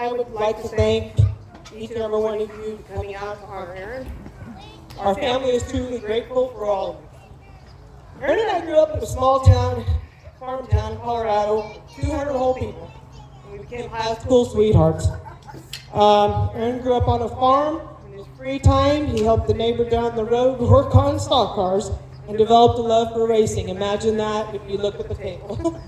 I would like to thank each and every one of you for coming out to our Aaron. Our family is truly grateful for all of you. Aaron and I grew up in a small town, farm town in Colorado, 200 whole people. And we became high school sweethearts. Aaron grew up on a farm. In his free time, he helped the neighbor down the road work on stock cars and developed a love for racing. Imagine that if you look at the table.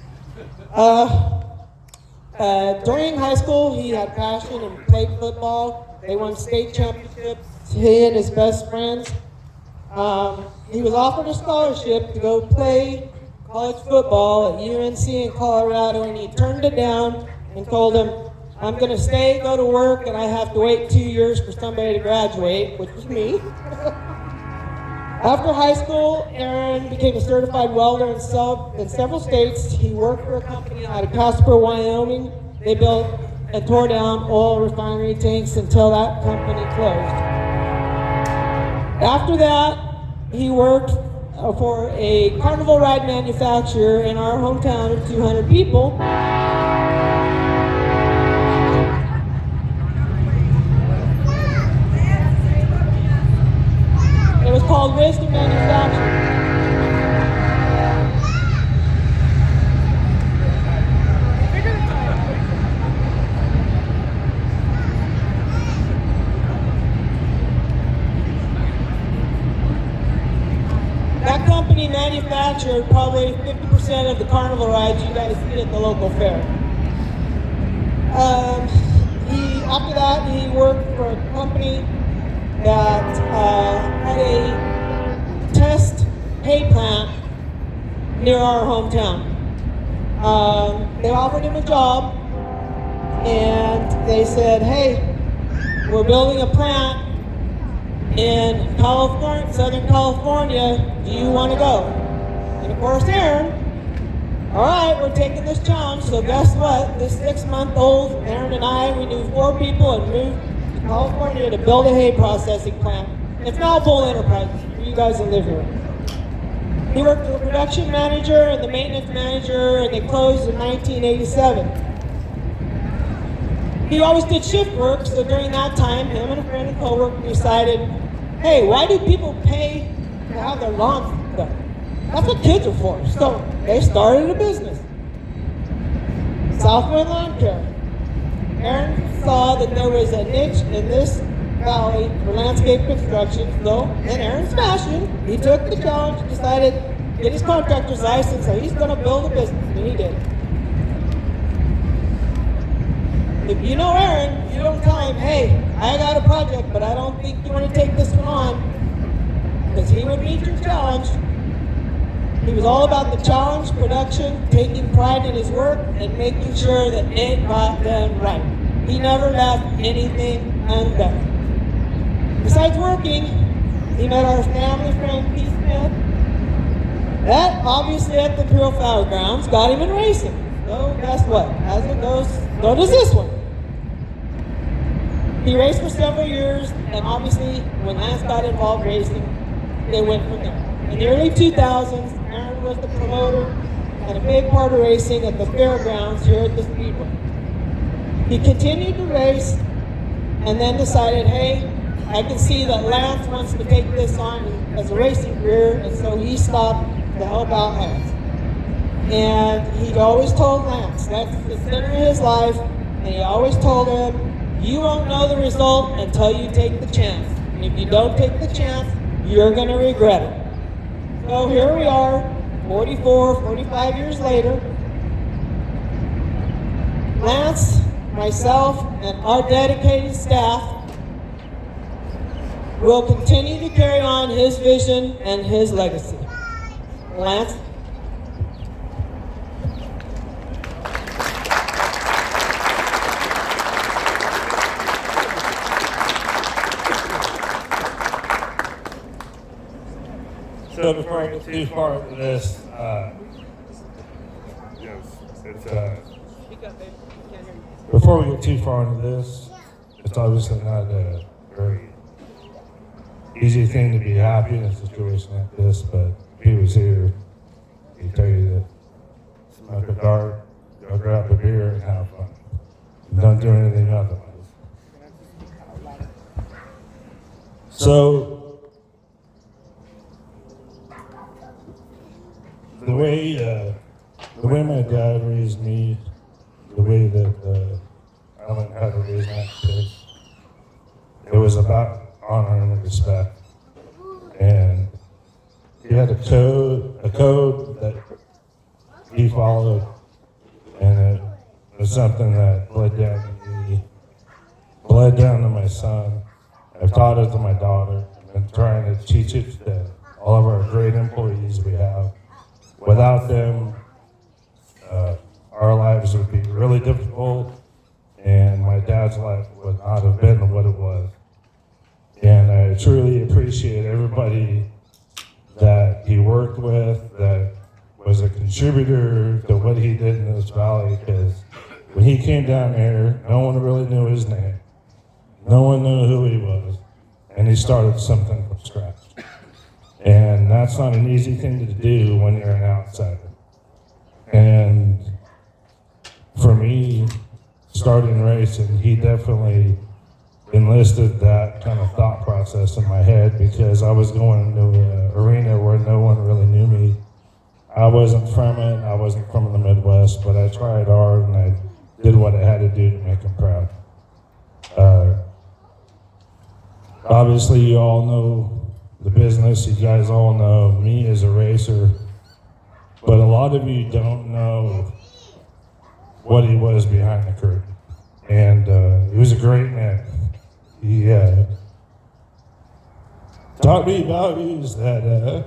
During high school, he had passion and played football. They won state championships, he and his best friends. He was offered a scholarship to go play college football at UNC in Colorado, and he turned it down and told him, I'm going to stay, go to work, and I have to wait 2 years for somebody to graduate, which was me. After high school, Aaron became a certified welder in several states. He worked for a company out of Casper, Wyoming. They built and tore down oil refinery tanks until that company closed. After that, he worked for a carnival ride manufacturer in our hometown of 200 people. It was called Wisdom Manufacturing. That company manufactured probably 50% of the carnival rides you guys see at the local fair. After that, he worked for a company that had a test hay plant near our hometown. They offered him a job, and they said, hey, we're building a plant in California, Southern California, do you want to go? And of course, Aaron, all right, we're taking this challenge, so guess what? This 6-month-old Aaron and I, we knew 4 people and moved to California to build a hay processing plant. It's now Bull Enterprises for you guys that live here. He worked as a production manager and the maintenance manager, and they closed in 1987. He always did shift work, so during that time, him and a friend and co-worker decided, hey, why do people pay to have their lawns done? That's what kids are for. So they started a business, Southwind Lawn Care. Aaron saw that there was a niche in this valley for landscape construction, so in Aaron's fashion, he took the challenge, decided to get his contractor's license, so he's going to build a business, and he did. If you know Aaron, you don't tell him, hey, I got a project, but I don't think you want to take this one on, because he would meet your challenge. He was all about the challenge, production, taking pride in his work, and making sure that it got done right. He never left anything undone. Besides working, he met our family friend, Pete Smith. That, obviously, at the Imperial Flower Grounds, got him in racing. So, guess what? As it goes, so does this one. He raced for several years, and obviously, when Lance got involved racing, they went from there. In the early 2000s, Aaron was the promoter and a big part of racing at the fairgrounds here at the Speedway. He continued to race and then decided, hey, I can see that Lance wants to take this on as a racing career, and so he stopped to help out Lance. And he always told Lance, that's the center of his life, and he always told him, you won't know the result until you take the chance. And if you don't take the chance, you're going to regret it. So here we are, 45 years later. Lance, myself, and our dedicated staff will continue to carry on his vision and his legacy. Lance? So before I get too far into this, before we get too far into this, it's obviously not a very easy thing to be happy in a situation like this, but if he was here, he'd tell you that smoke a dart, go grab a beer, and have fun. and don't do anything otherwise. So, the way my dad raised me, the way that I learned how to raise my kids, it was about honor and respect. And he had a code that he followed, and it was something that bled down to me, bled down to my son. I've taught it to my daughter, and trying to teach it to all of our great employees we have. Without them, our lives would be really difficult, and my dad's life would not have been what it was. And I truly appreciate everybody that he worked with, that was a contributor to what he did in this valley, because when he came down here, no one really knew his name. No one knew who he was, and he started something from scratch. And that's not an easy thing to do when you're an outsider. And for me, starting racing, he definitely enlisted that kind of thought process in my head, because I was going into an arena where no one really knew me. I wasn't from it, I wasn't from the Midwest, but I tried hard and I did what I had to do to make him proud. Obviously, you all know the business, you guys all know me as a racer, but a lot of you don't know what he was behind the curtain. And he was a great man. He taught me values that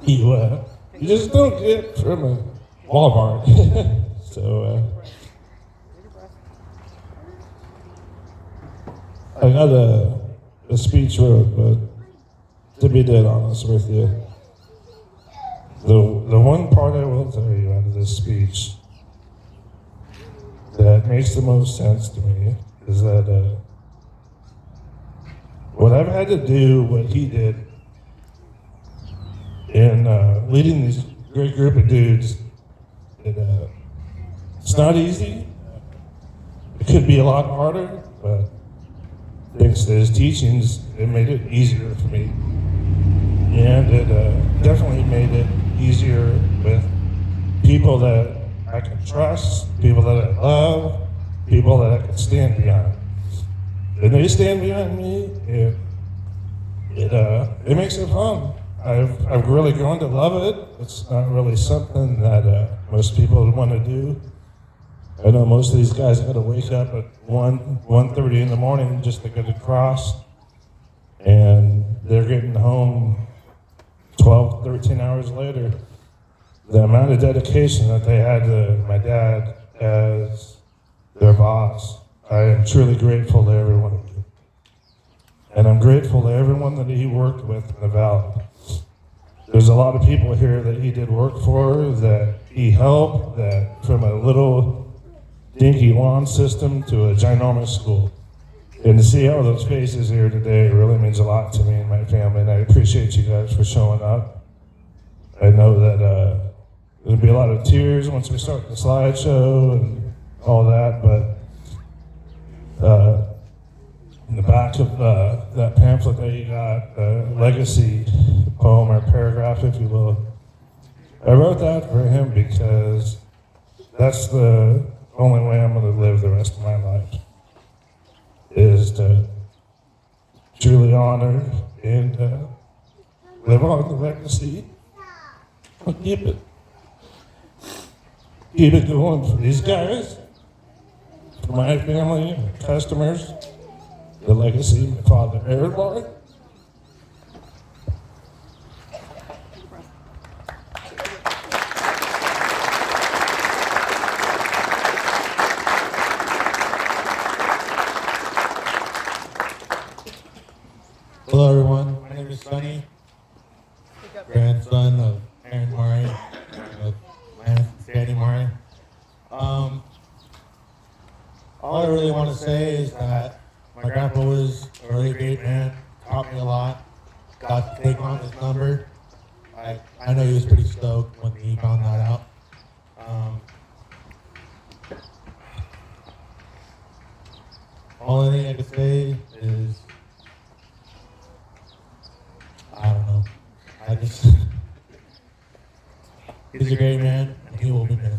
you just don't get from a Walmart. So I got a speech wrote, but to be dead honest with you, the one part I will tell you out of this speech that makes the most sense to me is that what I've had to do, what he did, in leading this great group of dudes, it's not easy. It could be a lot harder, but thanks to his teachings, it made it easier for me. And it definitely made it easier with people that I can trust, people that I love, people that I can stand behind. When they stand behind me, it makes it fun. I've really grown to love it. It's not really something that most people want to do. I know most of these guys got to wake up at 1:30 in the morning just to get across, and they're getting home 12, 13 hours later. The amount of dedication that they had to my dad as their boss, I am truly grateful to every one of you. And I'm grateful to everyone that he worked with in the valley. There's a lot of people here that he did work for, that he helped, that from a little dinky lawn system to a ginormous school. And to see all those faces here today really means a lot to me and my family, and I appreciate you guys for showing up. I know that there'll be a lot of tears once we start the slideshow and all that, but in the back of that pamphlet that you got, legacy poem or paragraph, if you will, I wrote that for him because that's the only way I'm going to live the rest of my life, is to truly honor and live on the legacy. Keep it going for these guys, for my family, and customers, the legacy my father inherited. Hello everyone, my name is Sonny, grandson of Aaron Murray, of Lance and Sandy Murray. All I really want to say is that my grandpa was a really great man, taught me a lot, got to take on his number. I know he was pretty stoked when he found that out. Only thing I could say is, I don't know. I just, he's a great man, and he will be missed.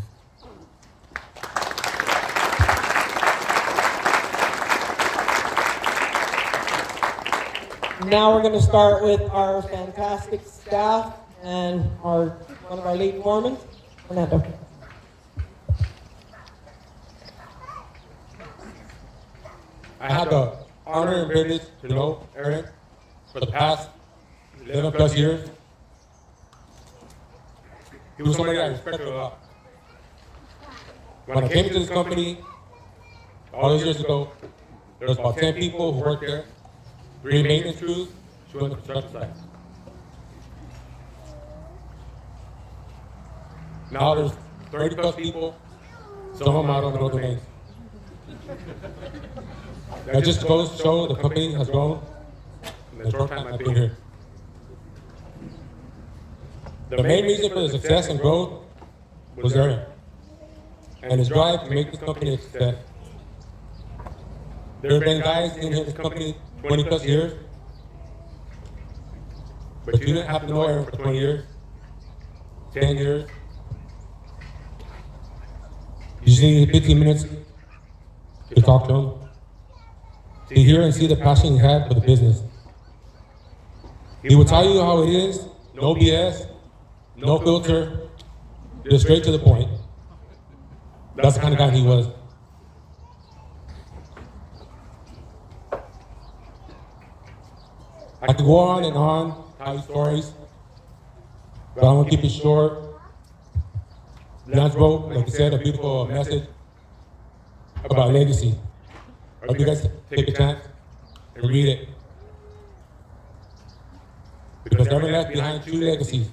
Now we're going to start with our fantastic staff and one of our lead foremen, Fernando. I had the honor and privilege to know Aaron for the past 11 plus years. He was somebody I respected a lot. When I came into this company all those years ago, there was about 10 people who worked there, 3 maintenance crews, 2 on the construction site. Now there's 30 plus people, some of them I don't know their names. That just goes to show the company has grown in the short time I've been here. The main reason for the success and growth was Aaron and his drive to make this company a success. There have been guys in this company 20 plus years, but you didn't have to know Aaron for 20 years, 10 years. You just needed 15 minutes to talk to him, to hear and see the passion he had for the business. He would tell you how it is, no BS, no filter, just straight to the point. That's the kind of guy he was. I could go on and on, tell you stories, but I'm gonna keep it short. Lance wrote, like he said, a beautiful message about legacy. I hope you guys take a chance and read it. Because Aaron left behind 2 legacies.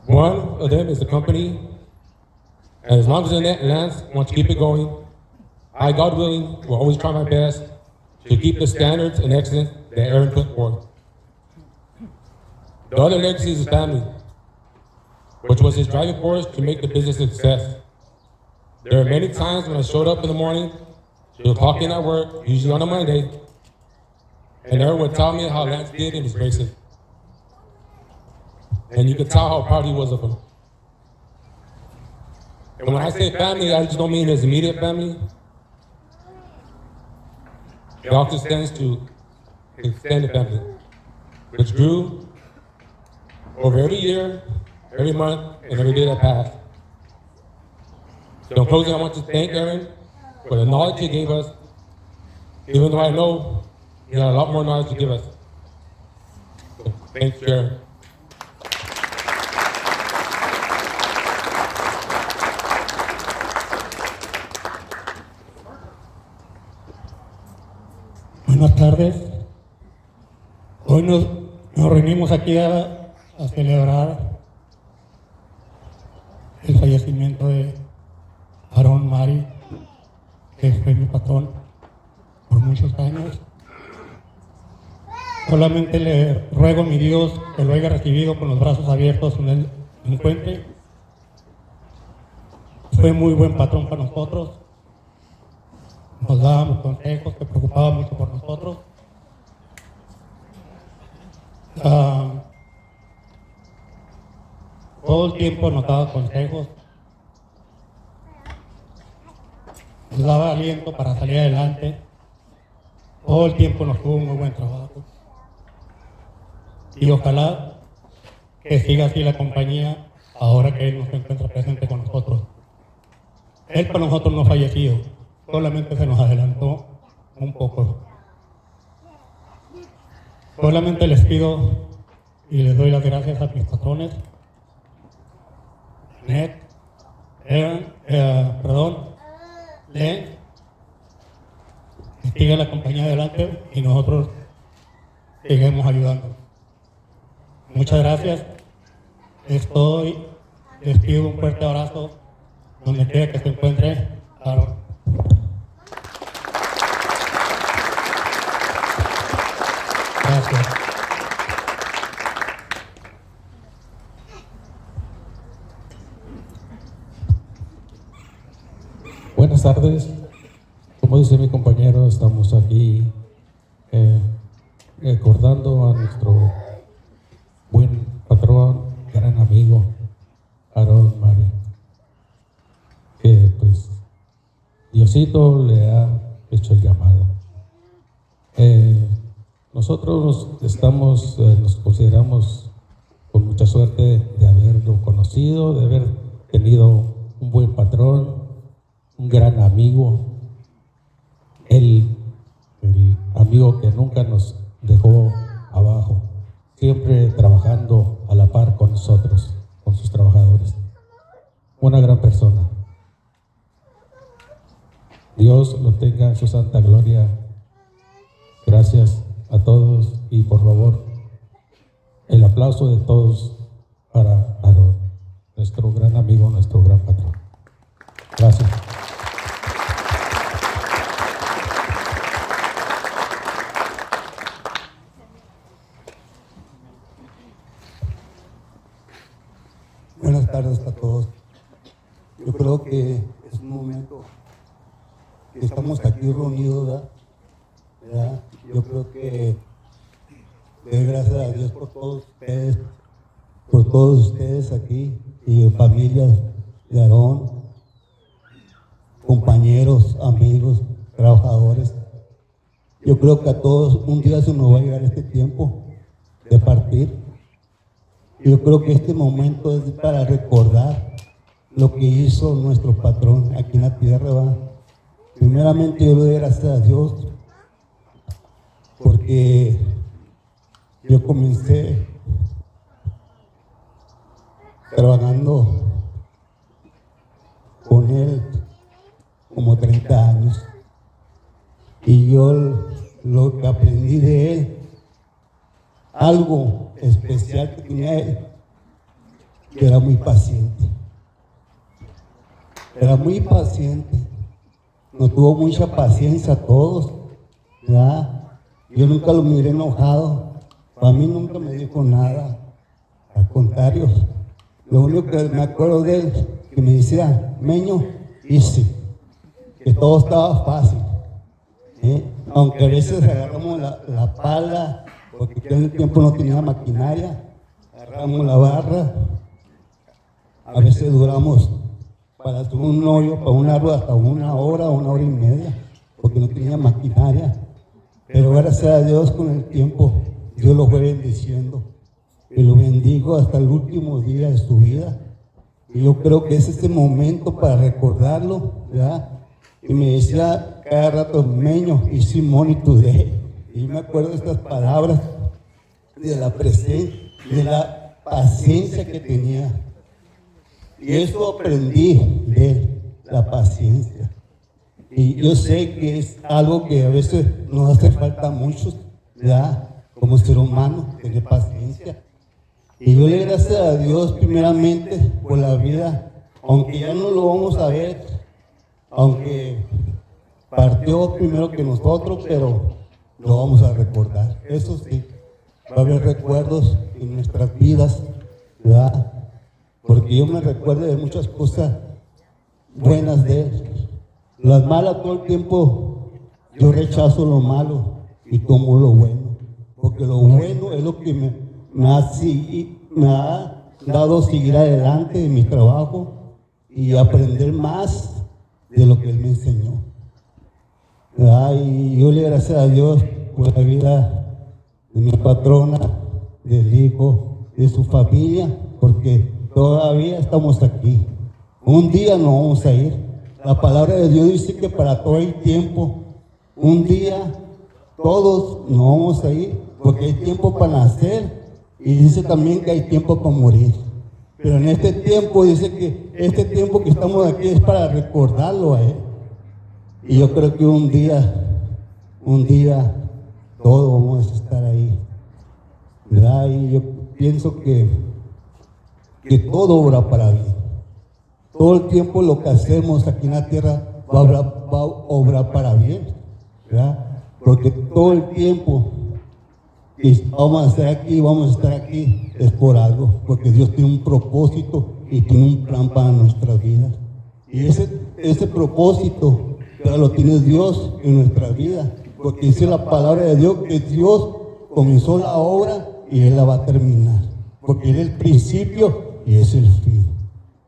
One of them is the company, and as long as Lance wants to keep it going, I, God willing, will always try my best to keep the standards and excellence that Aaron put forth. The other legacy is his family, which was his driving force to make the business a success. There are many times when I showed up in the morning, he was talking at work, usually on a Monday, and Aaron would tell me how Lance did in his races. And you could tell how proud he was of him. And when I say family, I just don't mean his immediate family. It also extends to his extended family, which grew over every year, every month, and every day that passed. So in closing, I want to thank Aaron for the knowledge he gave us, even though I know he had a lot more knowledge to give us. So, thanks, Aaron. Buenas tardes. Hoy nos reunimos aquí a celebrar el fallecimiento de Aarón Mari, que fue mi patrón por muchos años. Solamente le ruego a mi Dios que lo haya recibido con los brazos abiertos en el encuentre. Fue muy buen patrón para nosotros. Nos dábamos consejos, se preocupaba mucho por nosotros. Todo el tiempo nos daba consejos, nos daba aliento para salir adelante. Todo el tiempo nos tuvo un muy buen trabajo. Y ojalá que siga así la compañía ahora que él no se encuentra presente con nosotros. Él para nosotros no ha fallecido, solamente se nos adelantó un poco. Solamente les pido y les doy las gracias a mis patrones, Ned, Len, que siga la compañía adelante y nosotros seguimos ayudando. Muchas gracias. Les pido un fuerte abrazo donde quiera que se encuentre. Aaron. Gracias. Buenas tardes, como dice mi compañero, estamos aquí recordando a nuestro buen patrón, gran amigo, Harold Mari, que pues Diosito le ha hecho el llamado. Nosotros nos consideramos con mucha suerte de haberlo conocido, de haber tenido un buen patrón, un gran amigo, el amigo que nunca nos dejó abajo, siempre trabajando a la par con nosotros, con sus trabajadores. Una gran persona. Dios lo tenga en su santa gloria. Gracias a todos y por favor, el aplauso de todos para Aaron, nuestro gran amigo, nuestro gran patrón. Gracias. Buenas tardes a todos. Yo creo que es un momento que estamos aquí reunidos, ¿verdad? Yo creo que doy gracias a Dios por todos ustedes aquí y familias de Aarón, compañeros, amigos, trabajadores. Yo creo que a todos un día se nos va a llegar este tiempo de partir. Yo creo que este momento es para recordar lo que hizo nuestro patrón aquí en la tierra, ¿va? Primeramente yo le doy gracias a Dios porque yo comencé trabajando con él como 30 años y yo lo que aprendí de él, algo especial que tenía él, que era muy paciente. Era muy paciente. Nos tuvo mucha paciencia a todos, ¿verdad? Yo nunca lo miré enojado. A mí nunca me dijo nada. Al contrario, lo único que me acuerdo de él, que me decía, Meño, easy, que todo estaba fácil. Aunque a veces agarramos la pala, porque en el tiempo no tenía maquinaria, agarramos la barra, a veces duramos para hacer un hoyo, para un árbol, hasta una hora y media, porque no tenía maquinaria. Pero gracias a Dios, con el tiempo, Dios lo fue bendiciendo. Y lo bendigo hasta el último día de su vida. Y yo creo que es este momento para recordarlo, ¿verdad? Y me decía cada rato, Meño, y Simón y today. Y yo me acuerdo de estas palabras, de la presencia, de la paciencia que tenía. Y eso aprendí de él, la paciencia. Y yo sé que es algo que a veces nos hace falta a muchos, ¿verdad? Como ser humano, tener paciencia. Y yo le doy gracias a Dios primeramente por la vida, aunque ya no lo vamos a ver, aunque partió primero que nosotros, pero lo vamos a recordar. Eso sí, va a haber recuerdos en nuestras vidas, ¿verdad? Porque yo me recuerdo de muchas cosas buenas de él. Las malas todo el tiempo, yo rechazo lo malo y tomo lo bueno. Porque lo bueno es lo que me ha dado seguir adelante en mi trabajo y aprender más de lo que él me enseñó. ¿Verdad? Y yo le doy gracias a Dios por la vida de mi patrona, del hijo, de su familia, porque todavía estamos aquí. Un día nos vamos a ir. La palabra de Dios dice que para todo hay tiempo. Un día todos nos vamos a ir, porque hay tiempo para nacer y dice también que hay tiempo para morir. Pero en este tiempo dice que este tiempo que estamos aquí es para recordarlo a él. Y yo creo que un día todos vamos a estar ahí, ¿verdad? Y yo pienso que todo obra para bien. Todo el tiempo lo que hacemos aquí en la tierra va a obrar para bien, ¿verdad? Porque todo el tiempo que vamos a estar aquí es por algo, porque Dios tiene un propósito y tiene un plan para nuestras vidas. Y ese propósito que mientras lo tiene Dios en nuestra vida, porque dice la palabra de Dios que Dios comenzó la obra y Él la va a terminar, porque Él es el principio y es el fin.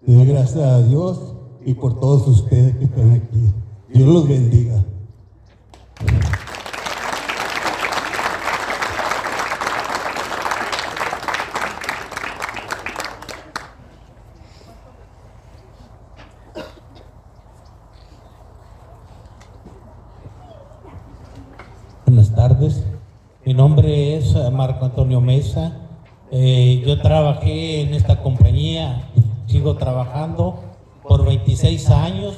Le doy gracias a Dios y por todos ustedes que están aquí. Dios los bendiga. Buenas tardes, mi nombre es Marco Antonio Mesa. Yo trabajé en esta compañía, sigo trabajando por 26 años.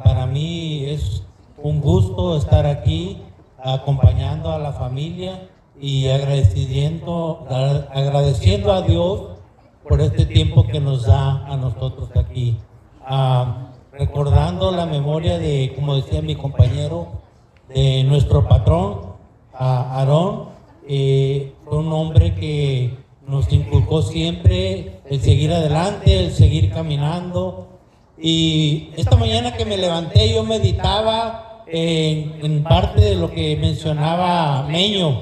Para mí es un gusto estar aquí acompañando a la familia y agradeciendo a Dios por este tiempo que nos da a nosotros aquí. Recordando la memoria de, como decía mi compañero, de nuestro patrón, Aarón, fue un hombre que nos inculcó siempre el seguir adelante, el seguir caminando. Y esta mañana que me levanté yo meditaba en parte de lo que mencionaba Meño,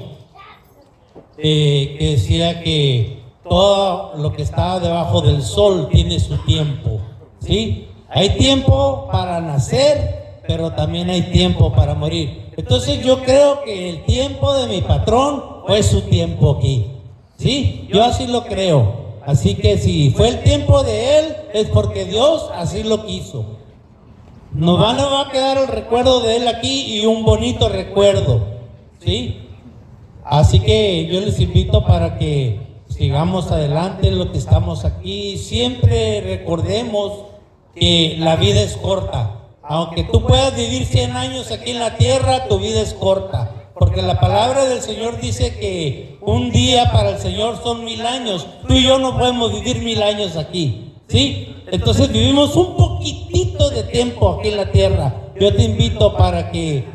que decía que todo lo que está debajo del sol tiene su tiempo, ¿sí? Hay tiempo para nacer, pero también hay tiempo para morir. Entonces yo creo que el tiempo de mi patrón fue su tiempo aquí, ¿sí? Yo así lo creo. Así que si fue el tiempo de él, es porque Dios así lo quiso. Nos va a quedar el recuerdo de él aquí y un bonito recuerdo, ¿sí? Así que yo les invito para que sigamos adelante lo que estamos aquí. Siempre recordemos que la vida es corta. Aunque tú puedas vivir 100 años aquí en la tierra, tu vida es corta. Porque la palabra del Señor dice que un día para el Señor son 1000 años. Tú y yo no podemos vivir 1000 años aquí, ¿sí? Entonces vivimos un poquitito de tiempo aquí en la tierra. Yo te invito para que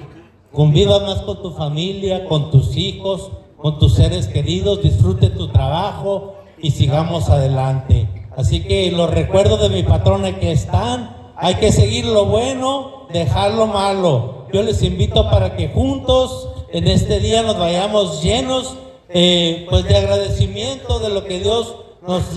convivas más con tu familia, con tus hijos, con tus seres queridos, disfrute tu trabajo y sigamos adelante. Así que los recuerdos de mi patrón aquí están. Hay que seguir lo bueno, dejar lo malo. Yo les invito para que juntos en este día nos vayamos llenos pues de agradecimiento de lo que Dios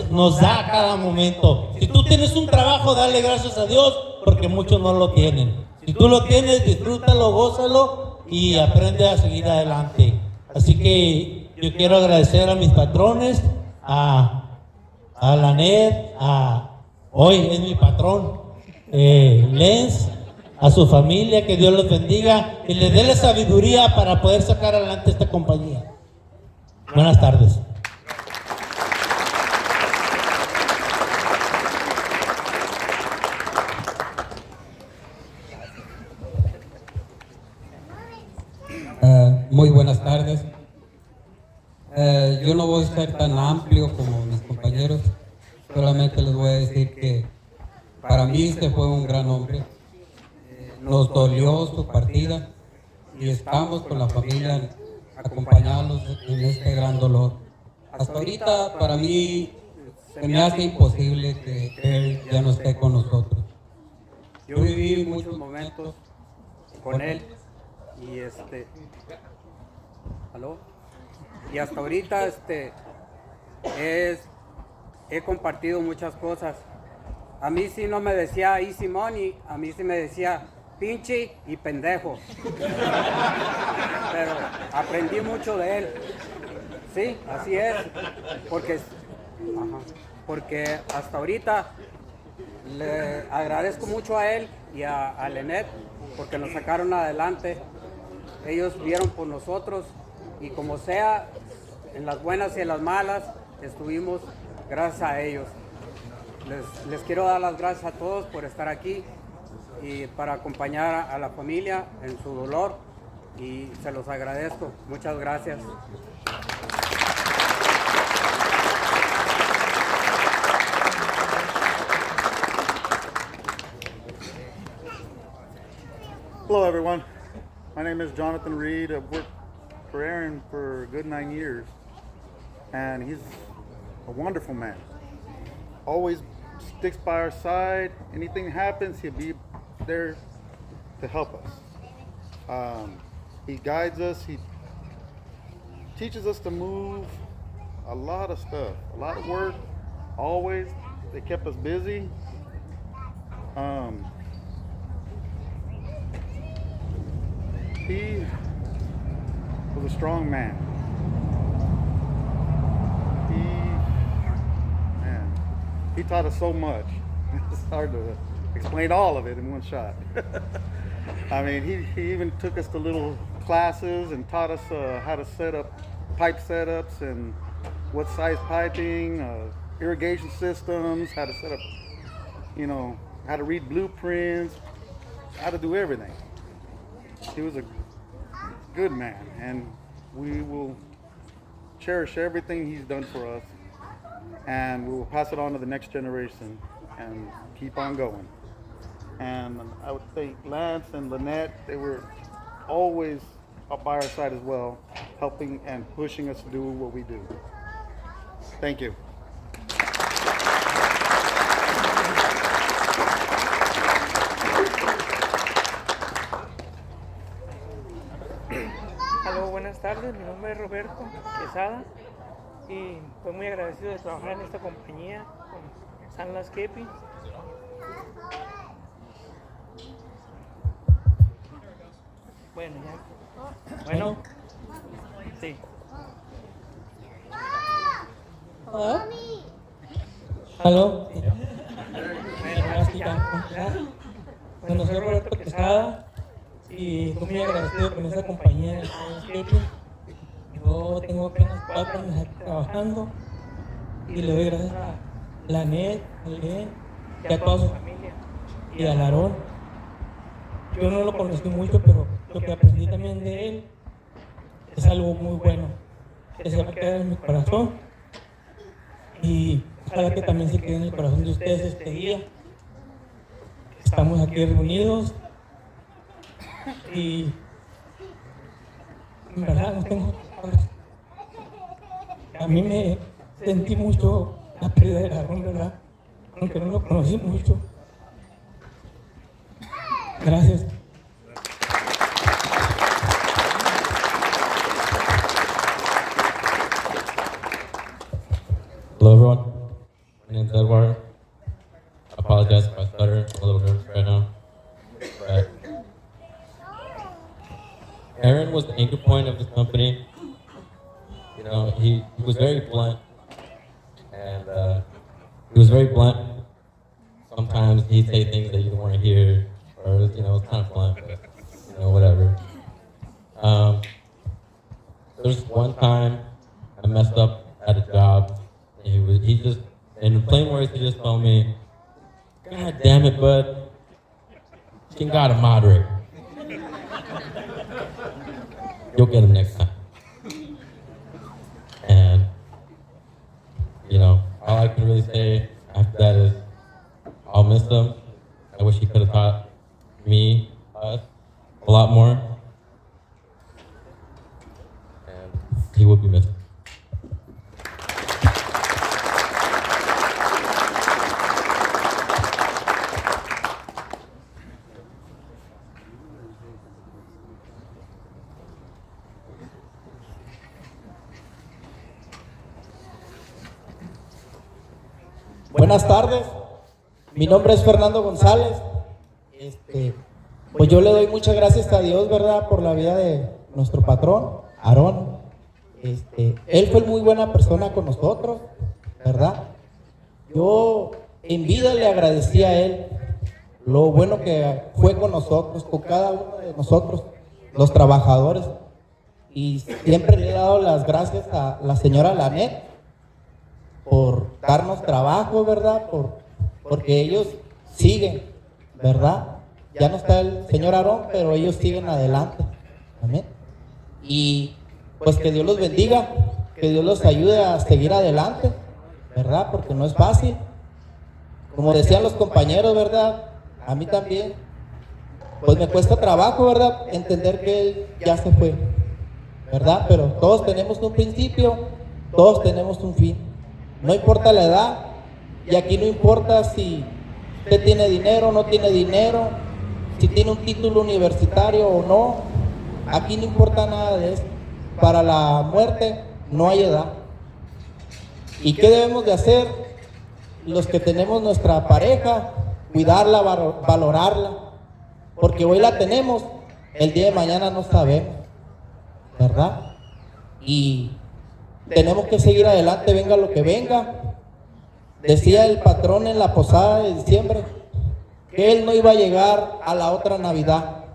nos da a cada momento. Si tú tienes un trabajo, dale gracias a Dios, porque muchos no lo tienen. Si tú lo tienes, disfrútalo, gózalo y aprende a seguir adelante. Así que yo quiero agradecer a mis patrones, a Lanet, hoy es mi patrón, Lenz, a su familia, que Dios los bendiga y les dé la sabiduría para poder sacar adelante esta compañía. Buenas tardes. Muy buenas tardes. Yo no voy a ser tan amplio como mis compañeros, solamente les voy a decir que para mí este fue un gran hombre. Nos dolió su partida y estamos con la familia acompañándolos en este gran dolor. Hasta ahorita para mí se me hace imposible que él ya no esté con nosotros. Yo viví muchos momentos con él y ¿aló? Y hasta ahorita he compartido muchas cosas. A mí sí no me decía easy money, a mí sí me decía pinche y pendejo. Pero aprendí mucho de él. Sí, así es. Porque hasta ahorita le agradezco mucho a él y a Lenet porque nos sacaron adelante. Ellos vieron por nosotros y como sea, en las buenas y en las malas, estuvimos gracias a ellos. Les quiero dar las gracias a todos por estar aquí y para acompañar a la familia en su dolor y se los agradezco. Muchas gracias. Hello everyone, my name is Jonathan Reed. I've worked for Aaron for a good 9 years and he's a wonderful man. Always sticks by our side. Anything happens, he'll be there to help us. He guides us. He teaches us to move a lot of stuff, a lot of work. Always, they kept us busy. He was a strong man. He taught us so much. It's hard to explain all of it in one shot. I mean, he even took us to little classes and taught us how to set up pipe setups and what size piping, irrigation systems, how to set up, how to read blueprints, how to do everything. He was a good man, and we will cherish everything he's done for us, and we will pass it on to the next generation and keep on going. And I would say Lance and Lynette, they were always up by our side as well, helping and pushing us to do what we do. Thank you. Hola, buenas tardes, mi nombre es Roberto Quesada y estoy muy agradecido de trabajar en esta compañía con San Landscaping. Bueno, ya. Bueno, sí. Hello? Hello. Bueno, soy Roberto Quesada y estoy muy agradecido con esta compañía de landscaping. Yo tengo apenas 4 años aquí trabajando y le doy gracias a la NET, al LEN y a toda su familia y al Aarón. Yo no lo conocí mucho, pero lo que aprendí también de él es algo muy bueno que se va a quedar en mi corazón y ojalá que también se quede en el corazón de ustedes este día. Estamos aquí reunidos y en verdad no tengo palabras. A mí me sentí mucho la pérdida de Aarón, ¿verdad? Aunque no lo conocí mucho. Gracias. Hello everyone, my name is Edward. I apologize if I stutter, I'm a little nervous right now. But Aaron was the anchor point of this company. You know, he was very blunt, and he was very blunt. Sometimes he'd say things that you don't want to hear, or it's kind of blunt, but whatever. There's one time I messed up at a job. He just, in plain words, he just told me, "God damn it, bud, you gotta moderate. You'll get him next time." And, all I can really say after that is, I'll miss him. I wish he could have taught me, us, a lot more. And he would be missed. Buenas tardes, mi nombre es Fernando González. Pues yo le doy muchas gracias a Dios, ¿verdad?, por la vida de nuestro patrón, Aarón. Él fue muy buena persona con nosotros, ¿verdad? Yo en vida le agradecí a él lo bueno que fue con nosotros, con cada uno de nosotros, los trabajadores. Y siempre le he dado las gracias a la señora Lanet por darnos trabajo, ¿verdad? Porque ellos siguen, ¿verdad? Ya no está el señor Aarón, pero ellos siguen adelante. Amén. Y pues que Dios los bendiga, que Dios los ayude a seguir adelante, ¿verdad? Porque no es fácil. Como decían los compañeros, ¿verdad? A mí también, pues me cuesta trabajo, ¿verdad?, entender que él ya se fue, ¿verdad? Pero todos tenemos un principio, todos tenemos un fin. No importa la edad, y aquí no importa si usted tiene dinero o no tiene dinero, si tiene un título universitario o no. Aquí no importa nada de eso. Para la muerte no hay edad. ¿Y qué debemos de hacer? Los que tenemos nuestra pareja, cuidarla, valorarla, porque hoy la tenemos, el día de mañana no sabemos, ¿verdad? Y tenemos que seguir adelante, venga lo que venga. Decía el patrón en la posada de diciembre que él no iba a llegar a la otra Navidad.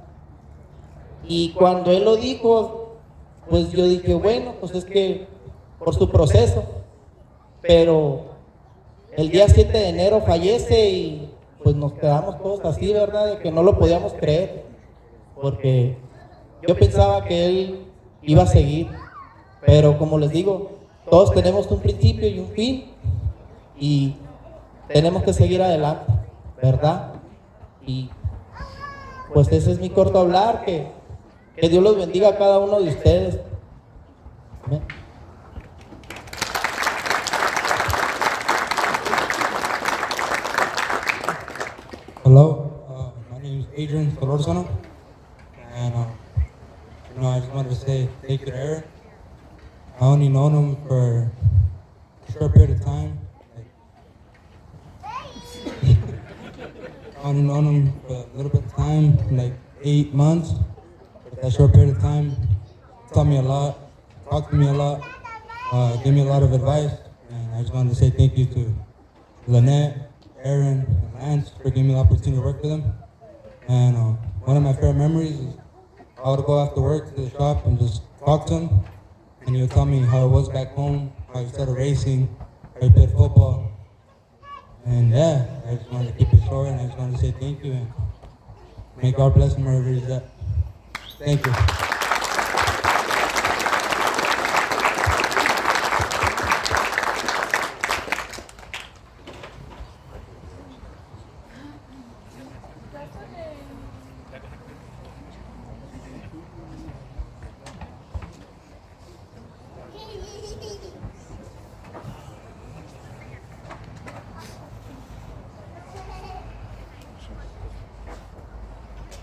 Y cuando él lo dijo, pues yo dije, bueno, pues es que por su proceso. Pero el día 7 de enero fallece y pues nos quedamos todos así, ¿verdad? De que no lo podíamos creer. Porque yo pensaba que él iba a seguir. Pero como les digo, todos tenemos un principio y un fin. Y tenemos que seguir adelante, ¿verdad? Y pues ese es mi corto hablar, que Dios los bendiga a cada uno de ustedes. Amén. Hello, my name is Adrian Solorzano, and I just wanted to say thank you to Aaron. I only known him for a short period of time. I only known him for a little bit of time, like 8 months. But that short period of time, he taught me a lot, talked to me a lot, gave me a lot of advice, and I just wanted to say thank you to Lynette, Aaron, and Lance for giving me the opportunity to work with them. And one of my favorite memories is I would go after work to the shop and just talk to him, and he would tell me how it was back home, how he started racing, how he played football. And yeah, I just wanted to keep it short, and I just wanted to say thank you, and may God bless him wherever he's at. Thank you.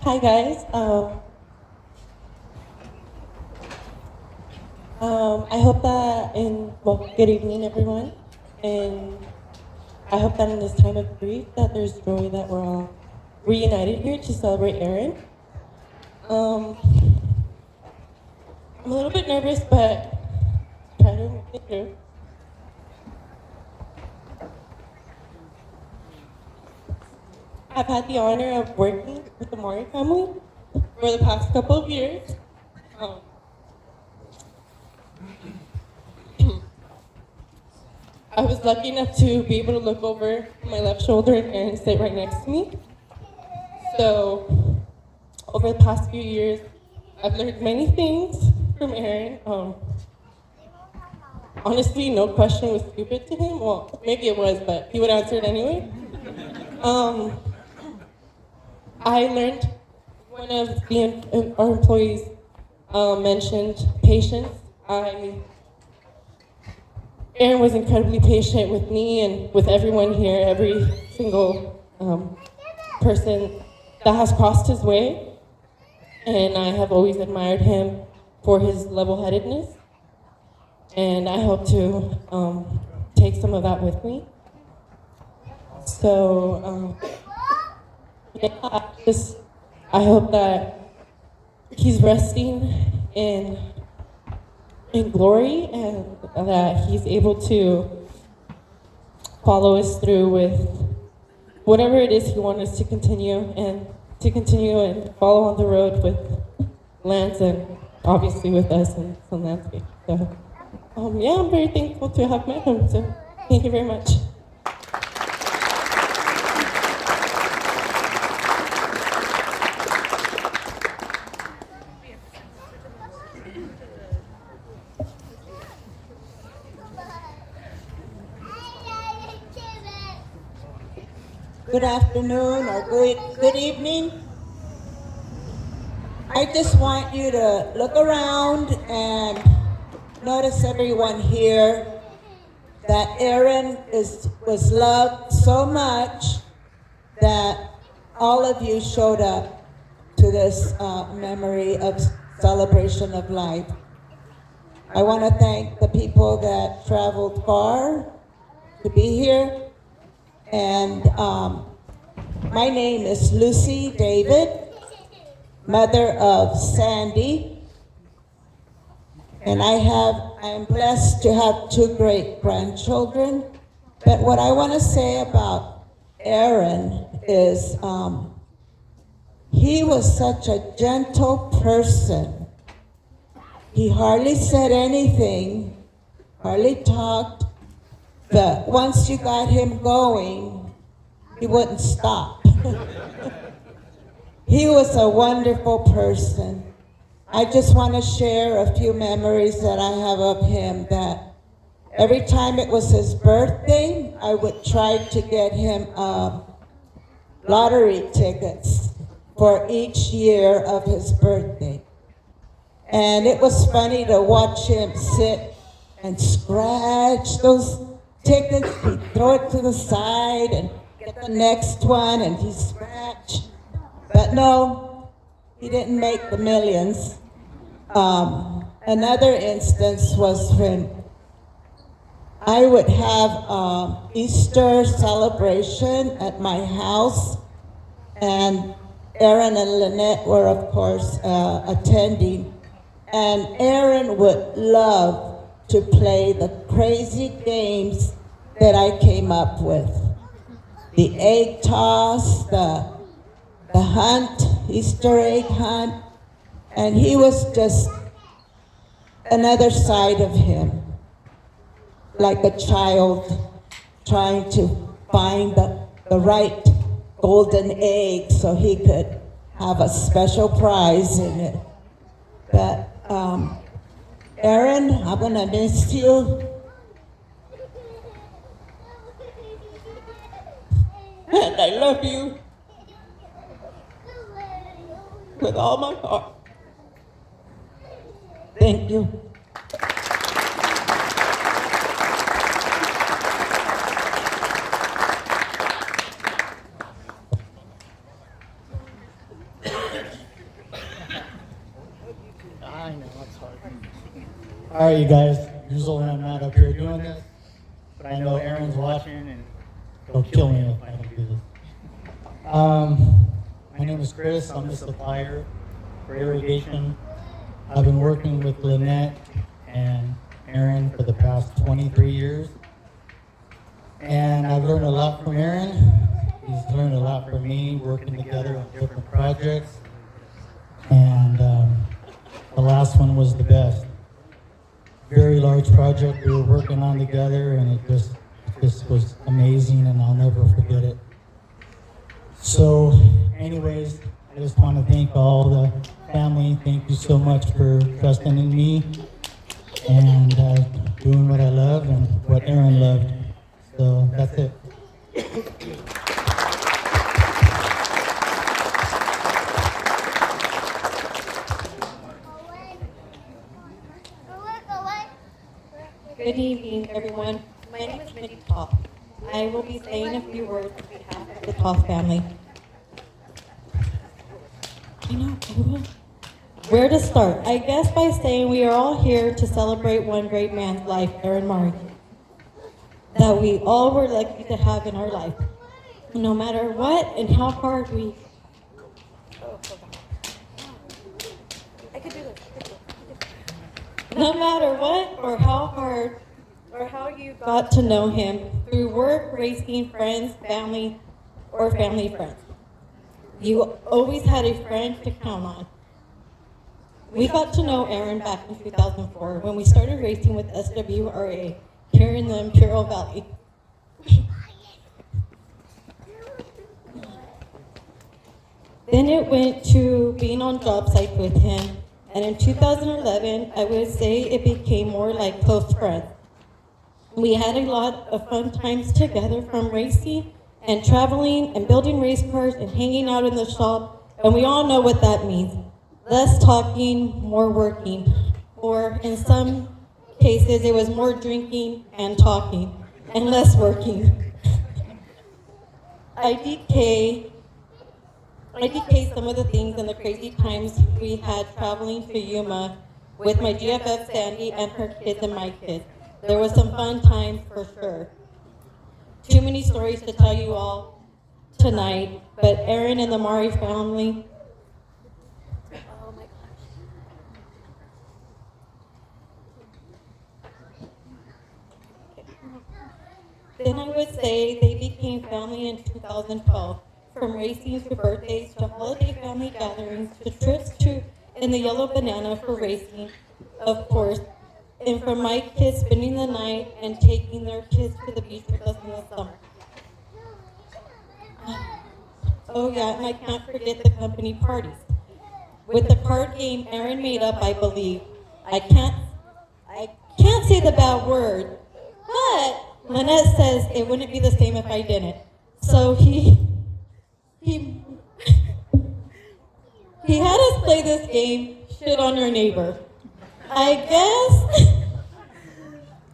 Hi guys. I hope that good evening everyone, and I hope that in this time of grief that there's joy, that we're all reunited here to celebrate Aaron. I'm a little bit nervous, but try to make it through. I've had the honor of working with the Mori family for the past couple of years. I was lucky enough to be able to look over my left shoulder and Aaron sit right next to me. So over the past few years, I've learned many things from Aaron. Honestly, no question was stupid to him. Well, maybe it was, but he would answer it anyway. I learned one of our employees mentioned patience. Aaron was incredibly patient with me and with everyone here, every single person that has crossed his way. And I have always admired him for his level-headedness. And I hope to take some of that with me. So, I hope that he's resting in glory, and that he's able to follow us through with whatever it is he wants us to continue and follow on the road with Lance and obviously with us and some landscape. So, yeah, I'm very thankful to have met him. So, thank you very much. Good afternoon or good evening. I just want you to look around and notice everyone here, that Aaron was loved so much that all of you showed up to this memory of celebration of life. I want to thank the people that traveled far to be here. And my name is Lucy David, mother of Sandy. And I am blessed to have 2 great grandchildren. But what I want to say about Aaron is he was such a gentle person. He hardly said anything, hardly talked, but once you got him going, he wouldn't stop. He was a wonderful person. I just want to share a few memories that I have of him, that every time it was his birthday, I would try to get him lottery tickets for each year of his birthday. And it was funny to watch him sit and scratch those tickets. He'd throw it to the side and get the next one, and he'd scratch. But no, he didn't make the millions. Another instance was when I would have Easter celebration at my house, and Aaron and Lynette were, of course, attending. And Aaron would love to play the crazy games that I came up with. The egg toss, the hunt, Easter egg hunt. And he was just another side of him, like a child trying to find the right golden egg so he could have a special prize in it. But Aaron, I'm gonna miss you. And I love you with all my heart. Thank you. I know, it's hard. All right, you guys. Usually I'm not up here doing this, but I know Aaron's watching and he'll kill me if I don't do this. My name is Chris. I'm the supplier for irrigation. I've been working with Lynette and Aaron for the past 23 years. And I've learned a lot from Aaron. He's learned a lot from me, working together on different projects. And the last one was the best. Very large project we were working on together, and it just was amazing, and I'll never forget it. So anyways, I just want to thank all the family. Thank you so much for trusting in me and doing what I love and what Aaron loved. So that's it. Good evening, everyone. My name is Mindy Toth. I will be saying a few words on behalf of the Toth family. Where to start? I guess by saying we are all here to celebrate one great man's life, Aaron Murray, that we all were lucky to have in our life. No matter what and how hard we... No matter what or how hard or how you got to know him through work, racing, friends, family, or family friends. You always had a friend to count on. We got to know Aaron back in 2004 when we started racing with SWRA here in the Imperial Valley. Then it went to being on job sites with him. And in 2011, I would say it became more like close friends. We had a lot of fun times together, from racing and traveling and building race cars and hanging out in the shop. And we all know what that means. Less talking, more working. Or in some cases, it was more drinking and talking and less working. IDK some of the things and the crazy times we had traveling to Yuma with my GFF Sandy and her kids and my kids. There was some fun times for sure. Too many stories to tell you all tonight, but Aaron and the Mari family, oh my gosh. Then I would say they became family in 2012. From racing to birthdays to holiday family gatherings to trips to in the Yellow Banana for racing, of course, and for my kids spending the night and taking their kids to the beach with us in the summer. Oh yeah, and I can't forget the company parties. With the card game Aaron made up, I believe. I can't say the bad word, but Lynette says it wouldn't be the same if I didn't. So he had us play this game, Shit on Your Neighbor. I guess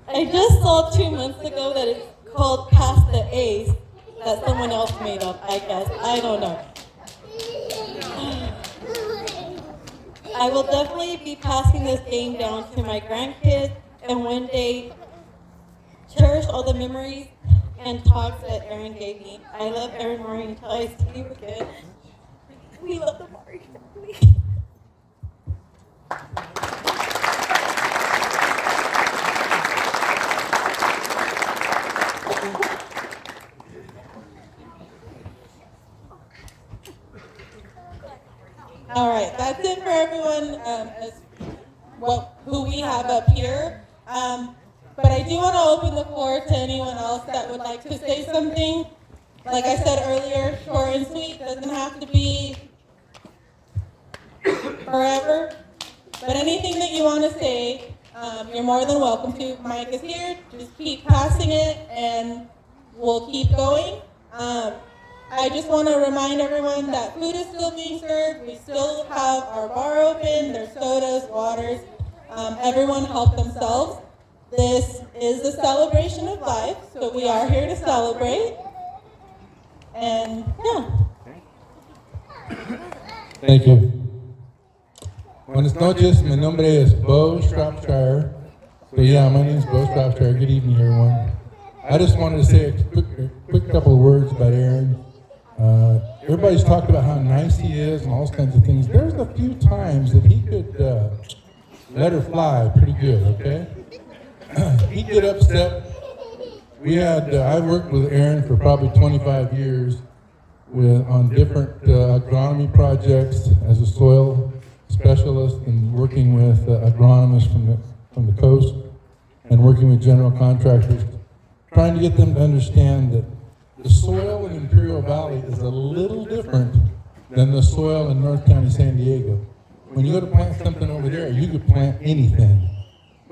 I just saw 2 months ago that it's called Pass the Ace, that someone else made up, I guess. I don't know. I will definitely be passing this game down to my grandkids and one day cherish all the memories and talks that Aaron gave me. I love Aaron Mari until I see you again. We love the Mari family. All right, that's it for everyone who we have up here. But I do want to open the floor to anyone else that would like to say something. Like I said earlier, short and sweet, doesn't have to be forever. But anything that you want to say, you're more than welcome to. Mike is here. Just keep passing it, and we'll keep going. I just want to remind everyone that food is still being served. We still have our bar open. There's sodas, waters. Everyone help themselves. This is a celebration of life, so we are here to celebrate. And yeah. Thank you. Buenas noches. Mi nombre es Bo Shropshire. So yeah, my name is Bo Shropshire. Good evening, everyone. I just wanted to say a quick couple of words about Aaron. Everybody's talked about how nice he is and all those kinds of things. There's a few times that he could let her fly pretty good, okay? He'd get upset. I worked with Aaron for probably 25 years on different agronomy projects as a soil specialist and working with agronomists from the coast and working with general contractors, trying to get them to understand that the soil in Imperial Valley is a little different than the soil in North County, San Diego. When you go to plant something over there, you could plant anything.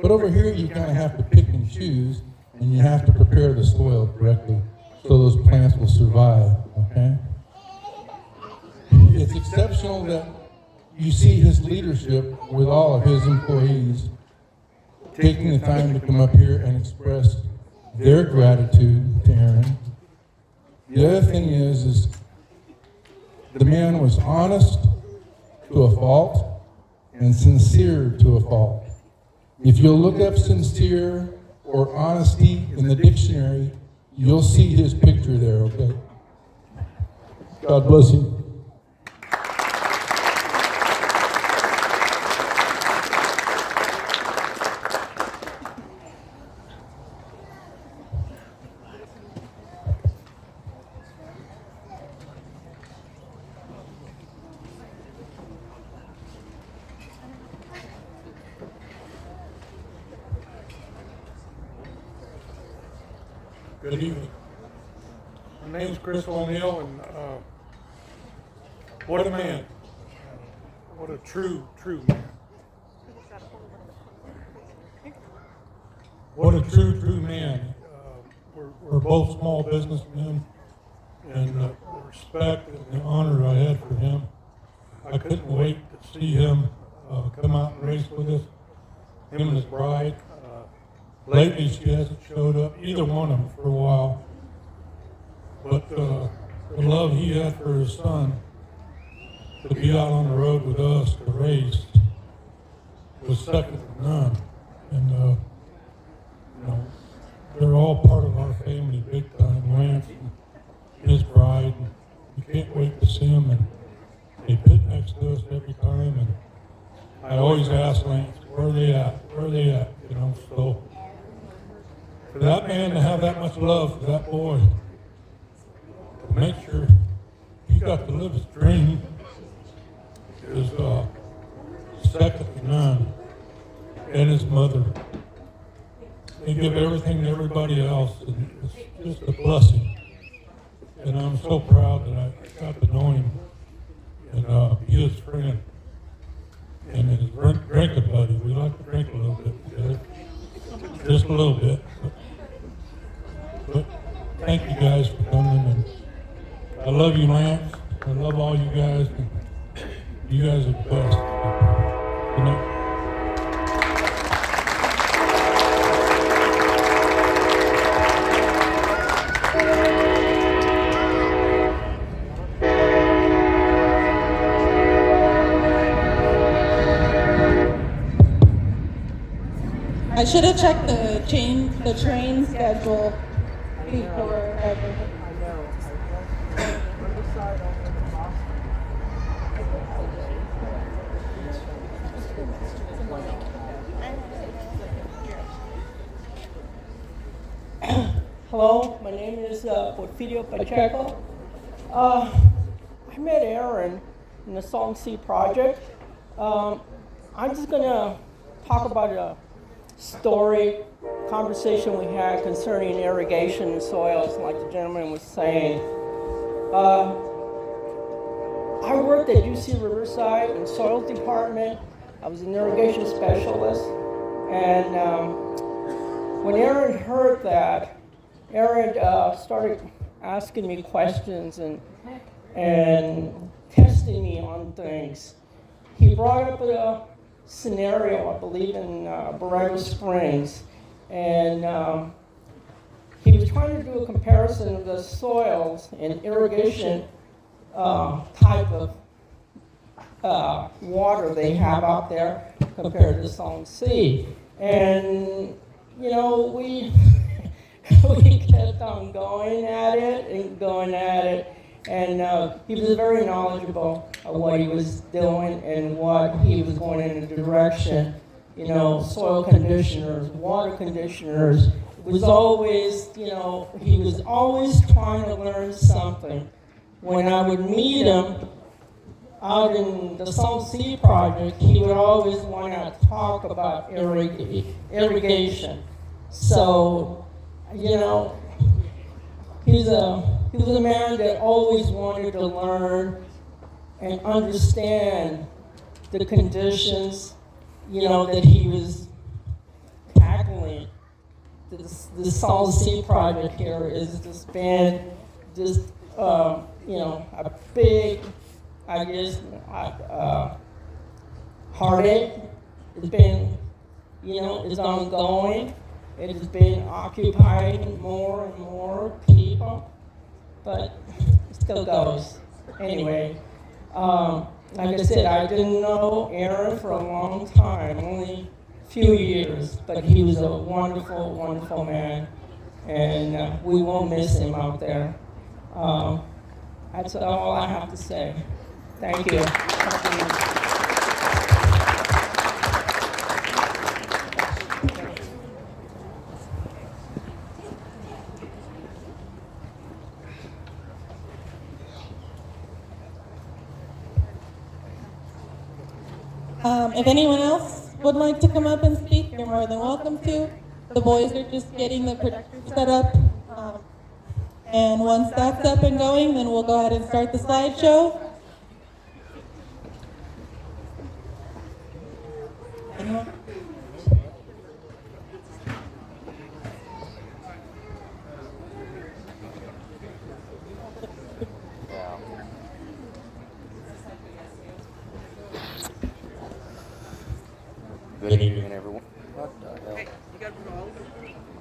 But over here, you kind of have to pick and choose, and you have to prepare the soil correctly so those plants will survive, okay? It's exceptional that you see his leadership with all of his employees taking the time to come up here and express their gratitude to Aaron. The other thing is the man was honest to a fault and sincere to a fault. If you'll look up sincere or honesty in the dictionary, you'll see his picture there, okay? God bless you. Good evening. My name is Chris O'Neill, and what a man. What a true man. What a true man. We're both small businessmen, and the respect and the honor I had for him, I couldn't wait to see him come out and race with us, him and his bride. Lately, she hasn't showed up, either one of them, for a while. But the love he had for his son to be out on the road with us to race was second to none. And, you know, they're all part of our family big time. Lance and his bride, and you can't wait to see them. And they pit next to us every time. And I always ask Lance, where are they at? Where are they at? You know, so for that man to have that much love for that boy, to make sure he got to live his dream is second to none. And his mother. They give everything to everybody else, and it's just a blessing. And I'm so proud that I got to know him and be his friend and his drinking buddy. We like to drink a little bit together, just a little bit. But thank you guys for coming, and I love you, Lance. I love all you guys. And you guys are the best. Good night. I should have checked the train schedule before everything. Hello, my name is Porfirio Pacheco. I met Aaron in the Salt Sea Project. I'm just going to talk about a conversation we had concerning irrigation and soils, like the gentleman was saying. I worked at UC Riverside in the soils department. I was an irrigation specialist. And when Aaron heard that, Aaron started asking me questions and testing me on things. He brought up a scenario, I believe, in Borrego Springs, and he was trying to do a comparison of the soils and irrigation type of water they have out there compared to the Salton Sea. And, you know, we kept on going at it, and he was very knowledgeable of what he was doing and what he was going in the direction. You know, soil conditioners, water conditioners. It was always, you know, he was always trying to learn something. When I would meet him out in the Salt Sea Project, he would always want to talk about irrigation. So, you know, he was a man that always wanted to learn and understand the conditions, you know, that he was tackling. The Salt Sea Project here has just been you know, a big, I guess, heartache. It's been, you know, it's ongoing. It has been occupying more and more people, but it still goes. Anyway, like I said, I didn't know Aaron for a long time, only a few years, but he was a wonderful, wonderful man, and we won't miss him out there. That's all I have to say. Thank you. If anyone else would like to come up and speak, you're more than welcome to. The boys are just getting the projector set up. And once that's up and going, then we'll go ahead and start the slideshow. Anyone? Good evening, everyone. What the hell? Hey, you got to swallow it?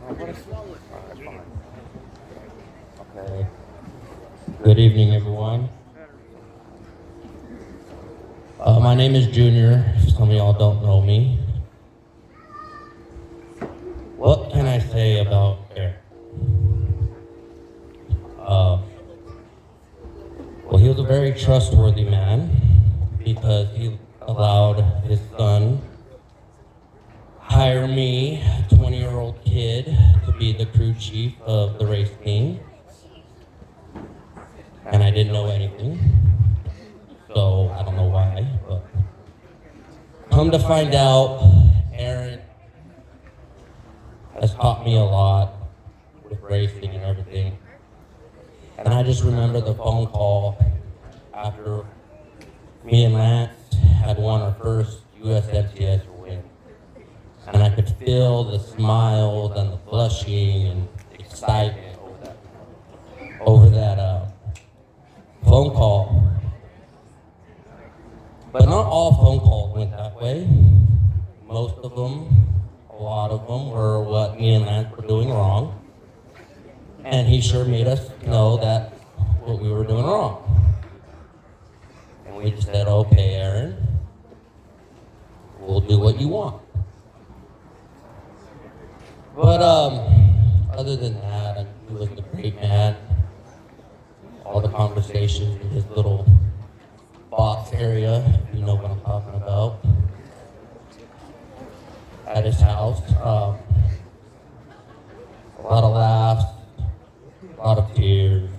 Oh, what is Swallow it. that's fine. Okay. Good evening, everyone. My name is Junior. Some of y'all don't know me. What can I say about Eric? Well, he was a very trustworthy man because he allowed his son hire me, a 20-year-old kid, to be the crew chief of the race team. And I didn't know anything, so I don't know why, but come to find out, Aaron has taught me a lot with racing and everything. And I just remember the phone call after me and Lance had won our first USMCS win. And I could feel the smiles and the blushing and excitement over that phone call. But not all phone calls went that way. Most of them, a lot of them, were what me and Lance were doing wrong. And he sure made us know that what we were doing wrong. And we just said, okay, Aaron, we'll do what you want. But other than that, he was a great man. All the conversations in his little box area, if you know what I'm talking about, at his house. A lot of laughs, a lot of tears.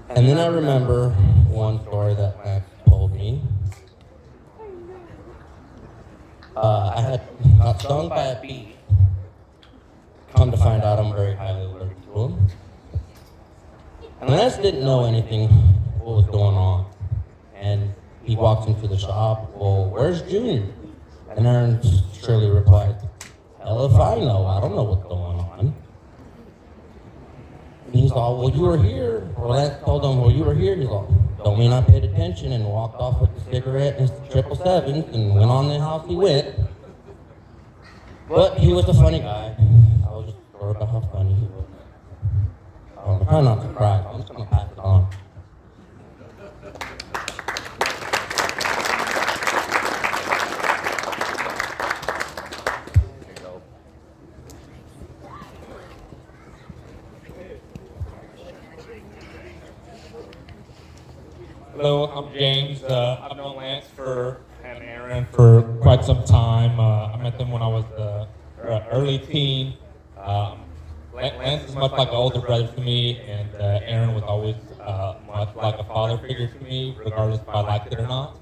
And then I remember one story that Lance told me. I had got stung by a bee. Come to find out, I'm very highly allergic to him. And Lance didn't know anything what was going on. And he walks into the shop, well, where's Junior? And Aaron surely replied, hell if I know, I don't know what's going on. And he's all, well, you were here. Or Lance told him, well, you were here. He's all, don't mean I paid attention, and walked off with the cigarette and his 777s and went on the house he went. But he was a funny guy. I was just sure about how funny he was. I'm trying not to cry. I'm just going to pass it on. Hello, I'm James. I've known Lance and Aaron for quite some time. I met them when I was early teen. Lance is much like an older brother to me, and Aaron was always much like a father figure to me, regardless if I liked it or not.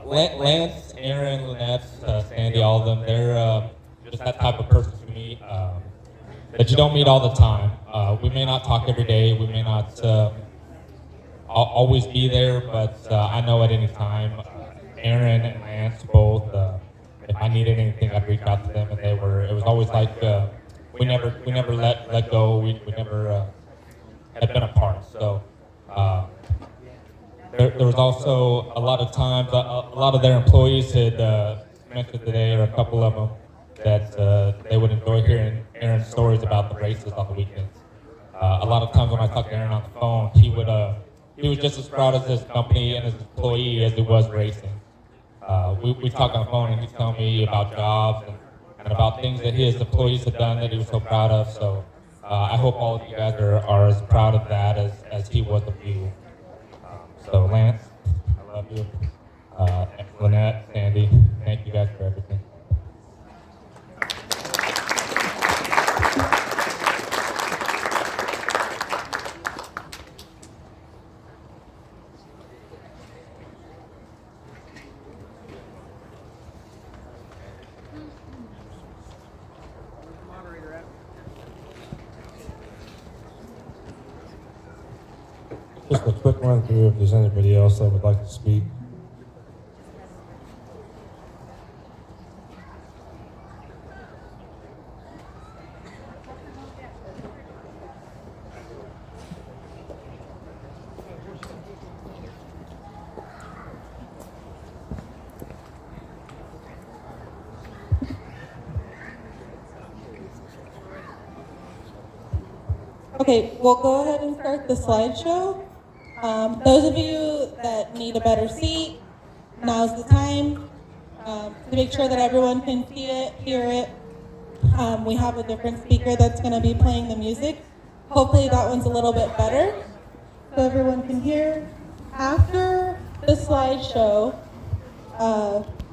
Lance, Aaron, Lynette, Sandy, all of them, they're just that type of person to me that you don't meet all the time. We may not talk every day, we may not always be there, but I know at any time, Aaron and Lance both, if I needed anything, I'd reach out to them, and it was always like, we never let go, we never had been apart. So there was also a lot of times, a lot of their employees had mentioned today, or a couple of them, that they would enjoy hearing Aaron's stories about the races on the weekends. A lot of times when I talked to Aaron on the phone, he was just as proud of his company and his employee as he was racing. We talk on the phone, and he's telling me about jobs and about things that his employees had done that he was so proud of. So I hope all of you guys are as proud of that as he was of you. So Lance, I love you. Lynette, Sandy, thank you guys for everything. Just a quick run through if there's anybody else that would like to speak. Okay, we'll go ahead and start the slideshow. Those of you that need a better seat, now's the time to make sure that everyone can see it, hear it. We have a different speaker that's going to be playing the music. Hopefully that one's a little bit better so everyone can hear. After the slideshow,